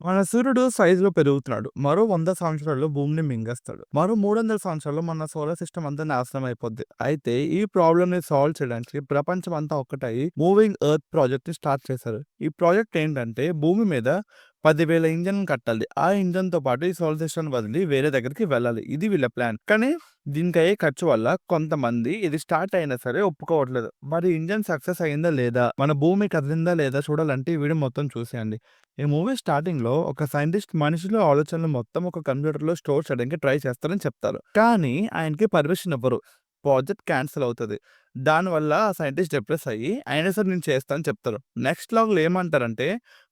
మన సూర్యుడు సైజులో పెరుగుతున్నాడు. మరో 100 సంవత్సరాల్లో భూమిని మింగేస్తాడు. మరో 300 సంవత్సరాల్లో మన సోలార్ సిస్టమ్ అంతా నాశనం అయిపోద్ది. అయితే ఈ ప్రాబ్లమ్‌ని సాల్వ్ చేయడానికి ప్రపంచం అంతా ఒక్కటై మూవింగ్ ఎర్త్ ప్రాజెక్ట్‌ని స్టార్ట్ చేశారు. ఈ ప్రాజెక్ట్ ఏంటంటే భూమి మీద 10,000 ఇంజిన్‌లు కట్టాలి. ఆ ఇంజిన్‌తో పాటు ఈ సోలార్ సిస్టమ్‌ని వదిలి వేరే దగ్గరికి వెళ్ళాలి. ఇది వీళ్ళ ప్లాన్. కానీ దీనికయ్యే ఖర్చు వల్ల కొంతమంది ఇది స్టార్ట్ అయినా సరే ఒప్పుకోవట్లేదు. మరి ఇంజిన్ సక్సెస్ అయిందా లేదా? మన భూమి కదిలిందా లేదా చూడాలంటే ఈ వీడియో మొత్తం చూసేయండి. ఈ మూవీ స్టార్టింగ్‌లో ఒక సైంటిస్ట్ మనిషిలో ఆలోచనలు మొత్తం ఒక కంప్యూటర్‌లో స్టోర్ చేయడానికి ట్రై చేస్తారని చెప్తారు. కానీ ఆయనకి పర్మిషన్ ఇవ్వరు. ప్రాజెక్ట్ క్యాన్సిల్ అవుతది. దానివల్ల ఆ సైంటిస్ట్ డిప్రెస్ అయ్యి, అయినా సరే నేను చేస్తా అని చెప్తారు. నెక్స్ట్ లాగ్‌లో ఏమంటారంటే,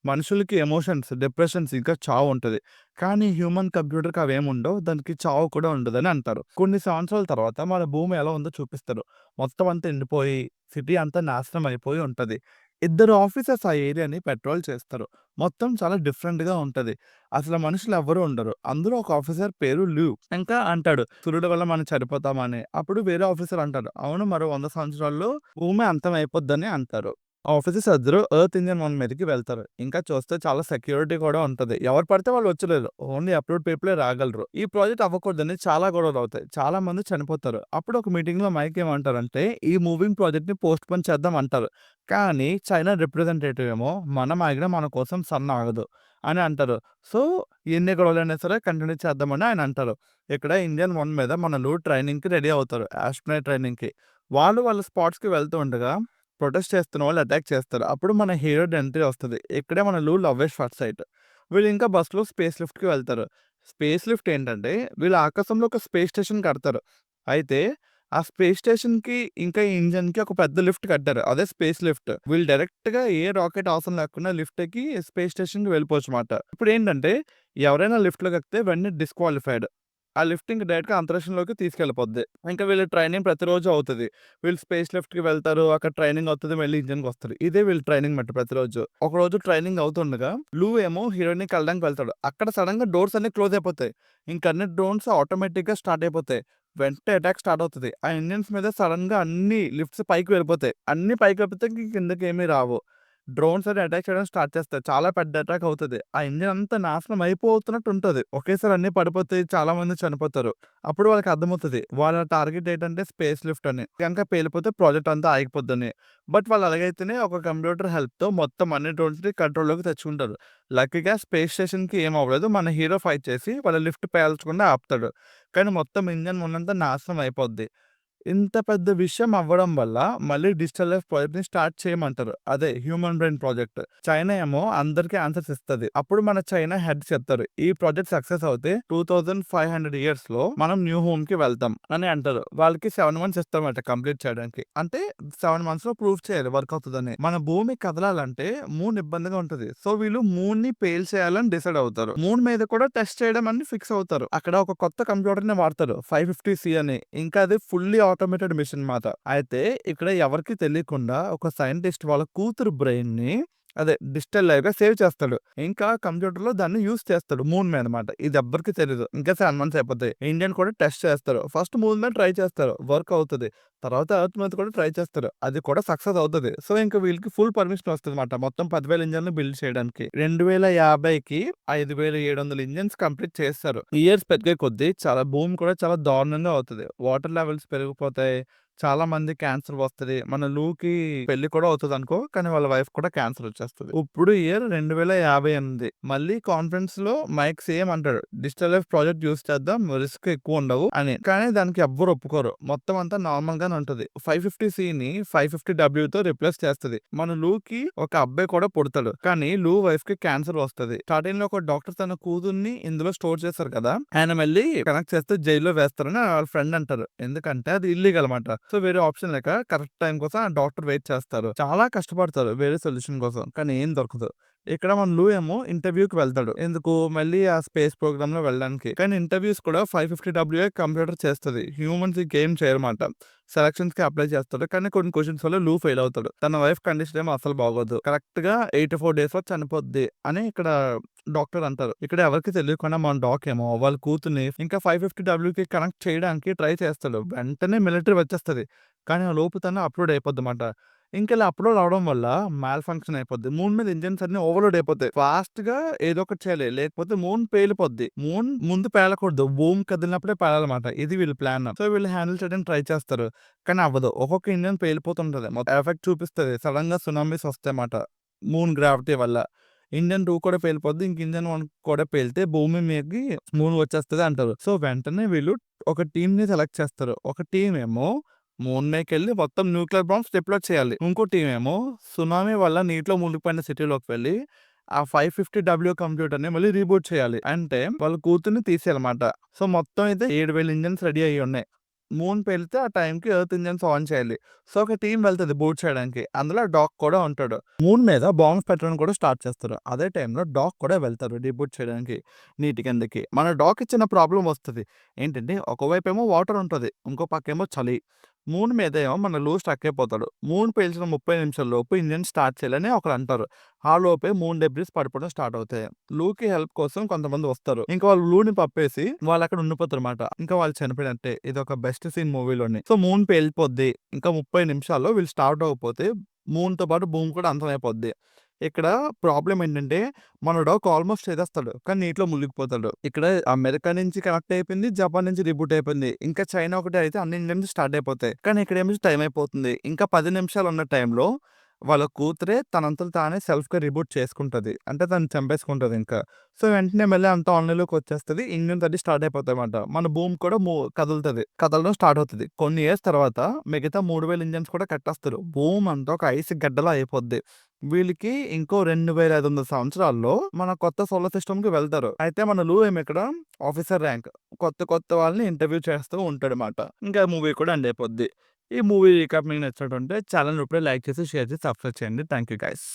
మనుషులకి ఎమోషన్స్, డిప్రెషన్స్ ఇంకా చావు ఉంటది. కానీ హ్యూమన్ కంప్యూటర్‌కి అవేముండవు. దానికి చావు కూడా ఉండదని అంటారు. కొన్ని సంవత్సరాల తర్వాత మన భూమి ఎలా ఉందో చూపిస్తారు. మొత్తం అంతా ఎండిపోయి, సిటీ అంతా నాశనం అయిపోయి ఉంటది. ఇద్దరు ఆఫీసర్స్ ఆ ఏరియాని పెట్రోల్ చేస్తారు. మొత్తం చాలా డిఫరెంట్‌గా ఉంటది. అసలు మనుషులెవ్వరు ఉండరు. అందులో ఒక ఆఫీసర్ పేరు ల్యూ. ఇంకా అంటాడు, "సూర్యుడి వల్ల మనం చనిపోతామని." అప్పుడు వేరే ఆఫీసర్ అంటాడు, "అవును, మరో 100 సంవత్సరాల్లో భూమి అంతం అయిపోద్దని" అంటారు. ఆఫీసర్స్ అందరూ ఎర్త్ ఇంజిన్ 1 మీదకి వెళ్తారు. ఇంకా చూస్తే చాలా సెక్యూరిటీ కూడా ఉంటది. ఎవరు పడితే వాళ్ళు వచ్చలేరు. Only approved పీపులే రాగలరు. ఈ ప్రాజెక్ట్ అవ్వకూడదని చాలా గొడవలవుతాయి. చాలా మంది చనిపోతారు. అప్పుడు ఒక మీటింగ్‌లో మైక్ ఏమంటారంటే, "ఈ మూవింగ్ ప్రాజెక్ట్‌ని పోస్ట్‌పోన్ చేద్దాం" అంటారు. కానీ చైనా రిప్రజెంటేటివ్ ఏమో మనం ఆగినా మన కోసం సన్ ఆగదు అని అంటారు. సో, ఎన్ని గొడవలైనా సరే కంటిన్యూ చేద్దామని ఆయన అంటారు. ఇక్కడ ఇండియన్ 1 మీద మనోళ్ళు ట్రైనింగ్‌కి రెడీ అవుతారు. ఆస్ట్రోనట్ ట్రైనింగ్‌కి. వాళ్ళు వాళ్ళ స్పాట్స్‌కి వెళ్తూ ఉండగా ప్రొటెస్ట్ చేస్తున్న వాళ్ళు అటాక్ చేస్తారు. అప్పుడు మన హీరో ఎంట్రీ వస్తది. ఇక్కడే మన లవ్ ఎట్ ఫస్ట్ సైట్. వీళ్ళు ఇంకా బస్‌లో స్పేస్ లిఫ్ట్‌కి వెళ్తారు. స్పేస్ లిఫ్ట్ ఏంటంటే వీళ్ళు ఆకాశంలో ఒక స్పేస్ స్టేషన్ కడతారు. అయితే ఆ స్పేస్ స్టేషన్‌కి ఇంకా ఈ ఇంజిన్‌కి ఒక పెద్ద లిఫ్ట్ కట్టారు. అదే స్పేస్ లిఫ్ట్. వీళ్ళు డైరెక్ట్‌గా ఏ రాకెట్ అవసరం లేకుండా లిఫ్ట్ ఎక్కి స్పేస్ స్టేషన్‌కి వెళ్ళిపోవచ్చమాట. ఇప్పుడేంటంటే ఎవరైనా లిఫ్ట్‌లోకి ఎక్కితే వెంటనే డిస్‌క్వాలిఫైడ్. ఆ లిఫ్ట్ ఇంక డైరెక్ట్‌గా అంతరిక్షంలోకి తీసుకెళ్ళిపోద్ది. ఇంకా వీళ్ళ ట్రైనింగ్ ప్రతిరోజు అవుతది. వీళ్ళు స్పేస్ లిఫ్ట్‌కి వెళ్తారు. అక్కడ ట్రైనింగ్ అవుతది. మళ్ళీ ఇంజిన్‌కొస్తారు. ఇదే వీళ్ళ ట్రైనింగ్ మాట ప్రతిరోజు. ఒకరోజు ట్రైనింగ్ అవుతుండగా లూ ఏమో హీరోయిన్‌ని కలవడానికి వెళ్తాడు. అక్కడ సడెన్‌గా డోర్స్ అన్నీ క్లోజ్ అయిపోతాయి. ఇంక అన్ని డ్రోన్స్ ఆటోమేటిక్‌గా స్టార్ట్ అయిపోతాయి. వెంటనే అటాక్ స్టార్ట్ అవుతది. ఆ ఇంజిన్స్ మీద సడెన్‌గా అన్ని లిఫ్ట్స్ పైకి వెళ్ళిపోతాయి. అన్నీ పైకి వెళ్ళిపోతే ఇంక కిందకేమీ రావు. డ్రోన్స్ అని అటాక్ చేయడం స్టార్ట్ చేస్తాయి. చాలా పెద్ద అటాక్ అవుతది. ఆ ఇంజిన్ అంతా నాశనం అయిపోతున్నట్టు ఉంటది. ఒకేసారి అన్నీ పడిపోతాయి. చాలా మంది చనిపోతారు. అప్పుడు వాళ్ళకి అర్థమవుతది. వాళ్ళ టార్గెట్ ఏంటంటే స్పేస్ లిఫ్ట్ అని. గనక పేలిపోతే ప్రాజెక్ట్ అంతా ఆగిపోద్దని. బట్ వాళ్ళు అలాగైతేనే ఒక కంప్యూటర్ హెల్ప్‌తో మొత్తం అన్ని డ్రోన్స్‌ని కంట్రోల్‌లోకి తెచ్చుకుంటారు. లక్కీగా స్పేస్ స్టేషన్‌కి ఏం అవ్వలేదు. మన హీరో ఫైట్ చేసి వాళ్ళ లిఫ్ట్ పేల్చకుండా ఆపుతాడు. కానీ మొత్తం ఇంజిన్ ఉన్నంతా నాశనం అయిపోద్ది. ఇంత పెద్ద విషయం అవ్వడం వల్ల మళ్ళీ డిజిటల్ లైఫ్ ప్రాజెక్ట్‌ని స్టార్ట్ చేయమంటారు. అదే హ్యూమన్ బ్రెయిన్ ప్రాజెక్ట్. చైనా ఏమో అందరికి ఆన్సర్స్ ఇస్తది. అప్పుడు మన చైనా హెడ్ చెప్తారు. ఈ ప్రాజెక్ట్ సక్సెస్ అవుతే 2500 ఇయర్స్‌లో మనం న్యూ హోమ్‌కి వెళ్తాం అని అంటారు. వాళ్ళకి 7 మంత్స్ ఇస్తారన్నమాట కంప్లీట్ చేయడానికి. అంటే 7 మంత్స్‌లో ప్రూవ్ చేయాలి వర్క్ అవుతదని. మన భూమి కదలాలంటే మూన్ ఇబ్బందిగా ఉంటది. సో వీళ్ళు మూన్‌ని పేల్చేయాలని డిసైడ్ అవుతారు. మూన్ మీద కూడా టెస్ట్ చేయడం అని ఫిక్స్ అవుతారు. అక్కడ ఒక కొత్త కంప్యూటర్‌ని వాడతారు. 550 అని. ఇంకా అది ఫుల్లీ ఆటోమేటెడ్ మిషన్ మాట. అయితే ఇక్కడ ఎవరికీ తెలియకుండా ఒక సైంటిస్ట్ వాళ్ళ కూతురు బ్రెయిన్‌ని అదే డిజిటల్ లైవ్‌గా సేవ్ చేస్తాడు. ఇంకా కంప్యూటర్‌లో దాన్ని యూజ్ చేస్తాడు మూన్ మీద మాట. ఇది ఎవ్వరికీ తెలీదు. ఇంకా 7 మంత్స్ అయిపోతాయి. ఇండియన్ కూడా టెస్ట్ చేస్తారు. ఫస్ట్ మూన్ మీద ట్రై చేస్తారు. వర్క్ అవుతది. తర్వాత ఎర్త్ మీద కూడా ట్రై చేస్తారు. అది కూడా సక్సెస్ అవుతది. సో ఇంక వీళ్ళకి ఫుల్ పర్మిషన్ వస్తదన్నమాట. మొత్తం 10,000 ఇంజిన్‌లు బిల్డ్ చేయడానికి. 2050కి 5,700 ఇంజిన్స్ కంప్లీట్ చేస్తారు. ఇయర్స్ పెరిగే కొద్దీ చాలా భూమి కూడా చాలా దారుణంగా అవుతది. వాటర్ లెవెల్స్ పెరిగిపోతాయి. చాలా మంది క్యాన్సర్ వస్తది. మన లూకి పెళ్లి కూడా అవుతదనుకో. కానీ వాళ్ళ వైఫ్ కూడా క్యాన్సర్ వచ్చేస్తది. ఇప్పుడు ఇయర్ 2058. మళ్ళీ కాన్ఫరెన్స్‌లో మైక్ సేమ్ అంటాడు. డిజిటల్ లైఫ్ ప్రాజెక్ట్ యూజ్ చేద్దాం. రిస్క్ ఎక్కువ ఉండవు అని. కానీ దానికి ఎవ్వరు ఒప్పుకోరు. మొత్తం అంతా నార్మల్ గానే ఉంటది. 550 550 రిప్లేస్ చేస్తది. మన లూకి ఒక అబ్బాయి కూడా పుడతాడు. కానీ లూ వైఫ్ కి క్యాన్సర్ వస్తది. స్టార్టింగ్ లో ఒక డాక్టర్ తన కూతుర్ని ఇందులో స్టోర్ చేస్తారు కదా! ఆయన మళ్ళీ కనెక్ట్ చేస్తే జైల్‌లో వేస్తారని వాళ్ళ ఫ్రెండ్ అంటారు. ఎందుకంటే అది ఇల్లీగల్ మాట. సో వేరే ఆప్షన్ లేక కరెక్ట్ టైం కోసం ఆ డాక్టర్ వెయిట్ చేస్తారు. చాలా కష్టపడతారు వేరే సొల్యూషన్ కోసం. కానీ ఏం దొరకదు. ఇక్కడ మన లూ ఏమో ఇంటర్వ్యూకి వెళ్తాడు. ఎందుకు? మళ్ళీ ఆ స్పేస్ ప్రోగ్రామ్‌లో వెళ్ళడానికి. కానీ ఇంటర్వ్యూస్ కూడా 550 కంప్యూటర్ చేస్తది. హ్యూమన్స్ ఇంకేం చేయరమాట. సెలక్షన్స్‌కి అప్లై చేస్తాడు. కానీ కొన్ని క్వెషన్స్ వల్ల లూ ఫెయిల్ అవుతాడు. తన వైఫ్ కండిషన్ ఏమో అస్సలు బాగోదు. కరెక్ట్‌గా 84 డేస్‌లో చనిపోద్ది అని ఇక్కడ డాక్టర్ అంటారు. ఇక్కడ ఎవరికీ తెలియకుండా మన డాక్ ఏమో వాళ్ళ కూతుర్ని ఇంకా 550కి కనెక్ట్ చేయడానికి ట్రై చేస్తాడు. వెంటనే మిలిటరీ వచ్చేస్తది. కానీ ఆ లోపు తను అప్‌లోడ్ అయిపోద్దన్నమాట. ఇంక ఇలా అప్‌లోడ్ అవ్వడం వల్ల మాల్ ఫంక్షన్ అయిపోద్ది. మూన్ మీద ఇంజిన్స్ అన్నీ ఓవర్‌లోడ్ అయిపోతాయి. ఫాస్ట్‌గా ఏదో ఒకటి చేయాలి. లేకపోతే మూన్ పేలిపోద్ది. మూన్ ముందు పేలకూడదు. భూమి కదిలినప్పుడే పేలాలమాట. ఇది వీళ్ళ ప్లాన్. సో, వీళ్ళు హ్యాండిల్ చేయడానికి ట్రై చేస్తారు. కానీ అవ్వదు. ఒక్కొక్క ఇంజిన్ పేలిపోతుంటది. మొత్తం ఎఫెక్ట్ చూపిస్తది. సడెన్‌గా సునామీస్ వస్తాయన్నమాట. మూన్ గ్రావిటీ వల్ల. ఇంజిన్ 2 కూడా పేలిపోద్ది. ఇంక ఇంజిన్ 1 కూడా పేలితే భూమి మీదకి మూన్ వచ్చేస్తది అంటారు. సో, వెంటనే వీళ్ళు ఒక టీమ్‌ని సెలెక్ట్ చేస్తారు. ఒక టీమ్ ఏమో మూన్ మీదకెళ్ళి మొత్తం న్యూక్లియర్ బాంబ్స్ డిప్లాయ్ చేయాలి. ఇంకో టీమ్ ఏమో సునామీ వల్ల నీటిలో మునిగిపోయిన సిటీలోకి వెళ్లి ఆ 550 కంప్యూటర్‌ని మళ్ళీ రీబూట్ చేయాలి. అంటే వాళ్ళ కూతుర్ని తీసేయాలన్నమాట. సో, మొత్తం అయితే 7000 ఇంజిన్స్ రెడీ అయ్యి ఉన్నాయి. మూన్ పేలితే ఆ టైంకి ఎర్త్ ఇంజిన్స్ ఆన్ చేయాలి. సో, ఒక టీమ్ వెళ్తది బూట్ చేయడానికి. అందులో డాక్ కూడా ఉంటాడు. మూన్ మీద బాంబ్స్ పెట్టడం కూడా స్టార్ట్ చేస్తారు. అదే టైంలో డాక్ కూడా వెళ్తారు డీబూట్ చేయడానికి నీటి కిందకి. మన డాక్‌కి చిన్న ప్రాబ్లమ్ వస్తది. ఏంటంటే ఒకవైపేమో వాటర్ ఉంటది. ఇంకో పక్కేమో చలి. మూన్ మీదేమో మన లూ స్ట్రక్ అయిపోతాడు. మూన్ పేల్చిన 30 నిమిషాల లోపు ఇంజిన్ స్టార్ట్ చేయాలని ఒకరంటారు. ఆ లోపే మూన్ డెబ్రిస్ పడిపోవడం స్టార్ట్ అవుతాయి. లూకి హెల్ప్ కోసం కొంతమంది వస్తారు. ఇంకా వాళ్ళు లూని పప్పేసి వాళ్ళక్కడ ఉండిపోతారన్నమాట. ఇంకా వాళ్ళు చనిపోయినట్టే. ఇదొక బెస్ట్ సీన్ మూవీలోని. సో, మూన్ పేలిపోద్ది. ఇంకా 30 నిమిషాల్లో వీళ్ళు స్టార్ట్ అవ్వకపోతే మూన్‌తో పాటు భూమి కూడా అంతమైపోద్ది. ఇక్కడ ప్రాబ్లమ్ ఏంటంటే మన డాగ్ ఆల్మోస్ట్ చేసేస్తాడు. కానీ నీటిలో మునిగిపోతాడు. ఇక్కడ అమెరికా నుంచి కనెక్ట్ అయిపోయింది. జపాన్ నుంచి రిబూట్ అయిపోయింది. ఇంకా చైనా ఒకటే అయితే అన్ని ఇంజిన్స్ స్టార్ట్ అయిపోతాయి. కానీ ఇక్కడేమో టైం అయిపోతుంది. ఇంకా 10 నిమిషాలు ఉన్న టైంలో వాళ్ళ కూతురే తనంతట తానే సెల్ఫ్‌గా రిబూట్ చేసుకుంటది. అంటే తను చంపేసుకుంటది ఇంకా. సో, వెంటనే మళ్ళీ అంతా ఆన్‌లైన్‌లోకి వచ్చేస్తది. ఇంజిన్స్ అన్నీ స్టార్ట్ అయిపోతాయన్నమాట. మన భూమి కూడా కదులుతది. కదలడం స్టార్ట్ అవుతది. కొన్ని ఇయర్స్ తర్వాత మిగతా 3000 ఇంజిన్స్ కూడా కట్టేస్తారు. భూమి అంతా ఒక ఐస్ గడ్డలా అయిపోద్ది. వీళ్ళకి ఇంకో 2500 సంవత్సరాల్లో మన కొత్త సోలార్ సిస్టమ్‌కి వెళ్తారు. అయితే మన లూ ఏమో ఇక్కడ ఆఫీసర్ ర్యాంక్. కొత్త వాళ్ళని ఇంటర్వ్యూ చేస్తూ ఉంటాడన్నమాట. ఇంకా మూవీ కూడా ఎండ్ అయిపోద్ది. ఈ మూవీ రీక్యాప్ మీకు నచ్చినట్టుంటే ఛానెల్‌ని ఇప్పుడే లైక్ చేసి, షేర్ చేసి, సబ్స్క్రైబ్ చేయండి. Thank you guys.